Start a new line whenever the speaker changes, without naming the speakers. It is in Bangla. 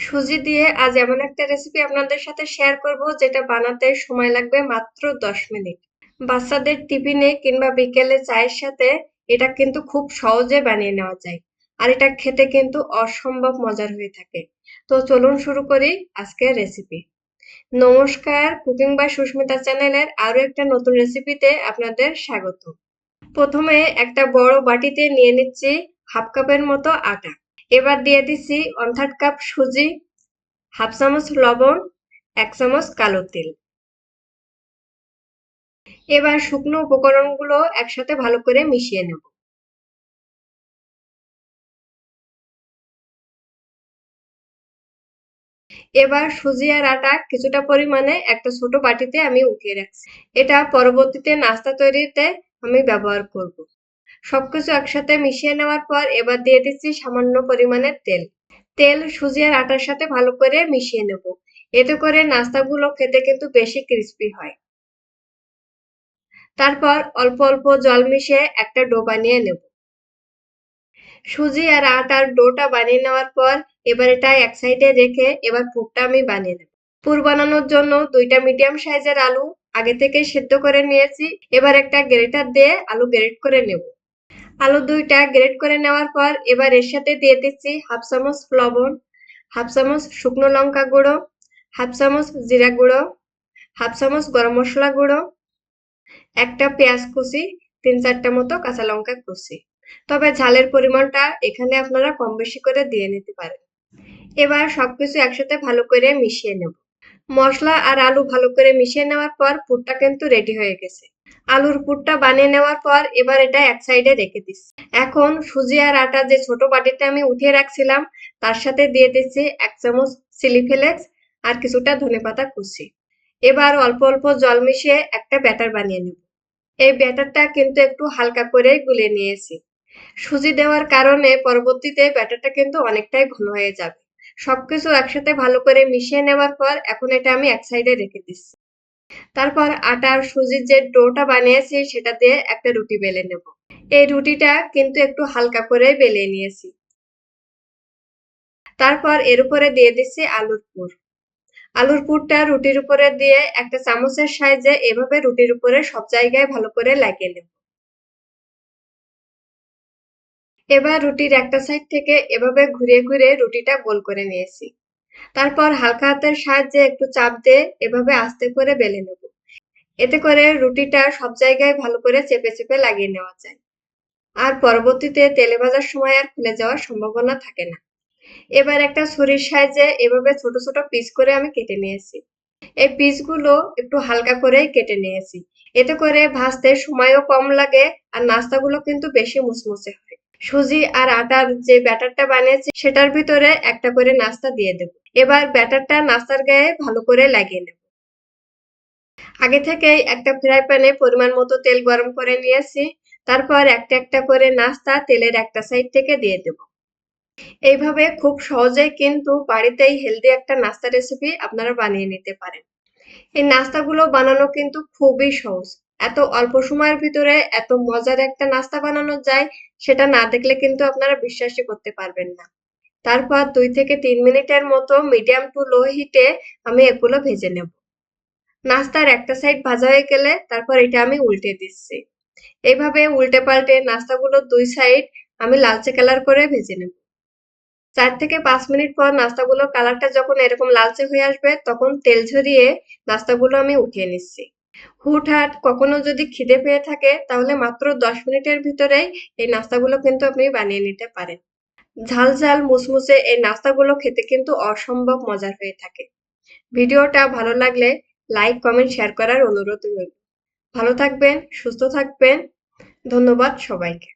সুজি দিয়ে আজ এমন একটা রেসিপি আপনাদের সাথে শেয়ার করব যেটা বানাতে সময় লাগবে মাত্র 10 মিনিট। বাচ্চাদের টিফিনে কিংবা বিকেলে চায়ের সাথে এটা কিন্তু খুব সহজে বানিয়ে নেওয়া যায়। আর এটা খেতে কিন্তু অসম্ভব মজার হয়ে থাকে। তো চলুন শুরু করি আজকের রেসিপি। নমস্কার, কুকিং বাই সুস্মিতা চ্যানেলের আরো একটা নতুন রেসিপিতে আপনাদের স্বাগত। প্রথমে একটা বড় বাটিতে নিয়ে নিচ্ছি হাফ কাপের মতো আটা। এবার দিয়ে দিচ্ছি 1/3 কাপ সুজি, হাফ চামচ লবণ, 1 চামচ কালো তেল। এবার শুকনো উপকরণগুলো একসাথে ভালো করে মিশিয়ে নেব। এবার সুজি আর আটা কিছুটা পরিমাণে একটা ছোট বাটিতে আমি উঠিয়ে রাখছি। এটা পরবর্তীতে নাস্তা তৈরিতে আমি ব্যবহার করব। সবকিছু একসাথে মিশিয়ে নেওয়ার পর এবার দিয়ে দিচ্ছি সামান্য পরিমাণের তেল। তেল সুজি আর আটার সাথে ভালো করে মিশিয়ে নেব। এতে করে নাস্তাগুলো খেতে কিন্তু বেশি ক্রিস্পি হয়। তারপর অল্প অল্প জল মিশিয়ে একটা ডো বানিয়ে নেব। সুজি আর আটার ডোটা বানিয়ে নেওয়ার পর এবার এটা এক সাইডে রেখে এবার পুরটা আমি বানিয়ে নেব। পুর বানানোর জন্য 2টা মিডিয়াম সাইজের আলু আগে থেকে সেদ্ধ করে নিয়েছি। এবার একটা গ্রেটার দিয়ে আলু গ্রেট করে নেব। আলু 2টা গ্রেট করে নেওয়ার পর এবার এর সাথে দিয়ে দিচ্ছি হাফ চামচ লবণ, হাফ চামচ শুকনো লঙ্কা গুঁড়ো, হাফ চামচ জিরা গুঁড়ো, হাফ চামচ গরম মশলা গুঁড়ো, একটা পেঁয়াজ কুচি, 3-4টা মতো কাঁচা লঙ্কা কুচি। তবে ঝালের পরিমাণটা এখানে আপনারা কম বেশি করে দিয়ে নিতে পারেন। এবার সবকিছু একসাথে ভালো করে মিশিয়ে নেব। মশলা আর আলু ভালো করে মিশিয়ে নেওয়ার পর পুরটা কিন্তু রেডি হয়ে গেছে। আলুর পুরটা বানিয়ে নেওয়ার পর এবার এটা এক সাইডে রেখে দিচ্ছি। এখন সুজি আর আটা যে ছোট বাটিতে আমি উঠিয়ে রাখছিলাম তার সাথে দিয়ে দিচ্ছি 1 চামচ চিলি ফ্লেক্স আর কিছুটা ধনেপাতা কুচি। এবার অল্প অল্প জল মিশিয়ে একটা ব্যাটার বানিয়ে নেব। এই ব্যাটারটা কিন্তু একটু হালকা করে গুলিয়ে নিয়েছি। সুজি দেওয়ার কারণে পরবর্তীতে ব্যাটারটা কিন্তু অনেকটাই ঘন হয়ে যাবে। সবকিছু একসাথে ভালো করে মিশিয়ে নেওয়ার পর এখন এটা আমি এক সাইডে রেখে দিচ্ছি। তারপর আটা আর সুজির যে ডোটা বানিয়েছি সেটা দিয়ে একটা রুটি বেলে নেব। এই রুটিটা কিন্তু একটু হালকা করে বেলে নিয়েছি। তারপর এর উপরে দিয়ে দিচ্ছি আলুর পুর। আলুর পুরটা রুটির উপরে দিয়ে একটা চামচের সাহায্যে এভাবে রুটির উপরে সব জায়গায় ভালো করে লাগিয়ে নেব। এবার রুটির একটা সাইড থেকে এভাবে ঘুরিয়ে ঘুরিয়ে রুটিটা গোল করে নিয়েছি। তারপর হালকা হাতের সাহায্যে একটু চাপ দিয়ে এভাবে আস্তে করে বেলে নেব। এতে করে রুটিটা সব জায়গায় ভালো করে চেপে চেপে লাগিয়ে নেওয়া যায়। আর পরবর্তীতে তেলে ভাজার সময় আর খুলে যাওয়ার সম্ভাবনা থাকে না। এবার একটা ছুরির সাহায্যে এভাবে ছোট ছোট পিস করে আমি কেটে নিয়েছি। এই পিসগুলো একটু হালকা করেই কেটে নিয়েছি। এতে করে ভাজতে সময়ও কম লাগে আর নাস্তাগুলো কিন্তু বেশি মুচমুচে হয়। সুজি আর আটার যে ব্যাটারটা বানিয়েছি সেটার ভিতরে একটা করে নাস্তা দিয়ে দেব। এবার ব্যাটারটা নাস্তার গায়ে ভালো করে লাগিয়ে নেব। আগে থেকেই একটা ফ্রাই প্যানে পরিমাণ মতো তেল গরম করে নিয়েছি। তারপর একটা একটা করে নাস্তা তেলের একটা সাইড থেকে দিয়ে দেব। এইভাবে খুব সহজেই কিন্তু বাড়িতেই হেলদি একটা নাস্তা রেসিপি আপনারা বানিয়ে নিতে পারেন। এই নাস্তাগুলো বানানো কিন্তু খুবই সহজ। এত অল্প সময়ের ভিতরে এত মজার একটা নাস্তা বানানো যায় সেটা না দেখলে কিন্তু আপনারা বিশ্বাসই করতে পারবেন না। তারপর 2 থেকে 3 মিনিটের মতো মিডিয়াম টু লো হিটে আমি এগুলো ভেজে নেব। নাস্তার একটা সাইড ভাজা হয়ে গেলে তারপর এটা আমি উল্টে দিচ্ছি। এইভাবে উল্টে পাল্টে নাস্তাগুলো 2 সাইড আমি লালচে কালার করে ভেজে নেব। 4 থেকে 5 মিনিট পর নাস্তাগুলোর কালারটা যখন এরকম লালচে হয়ে আসবে তখন তেল ঝরিয়ে নাস্তাগুলো আমি উঠিয়ে নিচ্ছি। হুটহাট কখনো যদি খিদে পেয়ে থাকে তাহলে মাত্র 10 মিনিটের ভিতরেই এই নাস্তাগুলো কিন্তু আপনি বানিয়ে নিতে পারেন। ঝাল ঝাল মুসমুসে এই নাস্তাগুলো খেতে কিন্তু অসম্ভব মজার হয়ে থাকে। ভিডিওটা ভালো লাগলে লাইক, কমেন্ট, শেয়ার করার অনুরোধ রইল। ভালো থাকবেন, সুস্থ থাকবেন। ধন্যবাদ সবাইকে।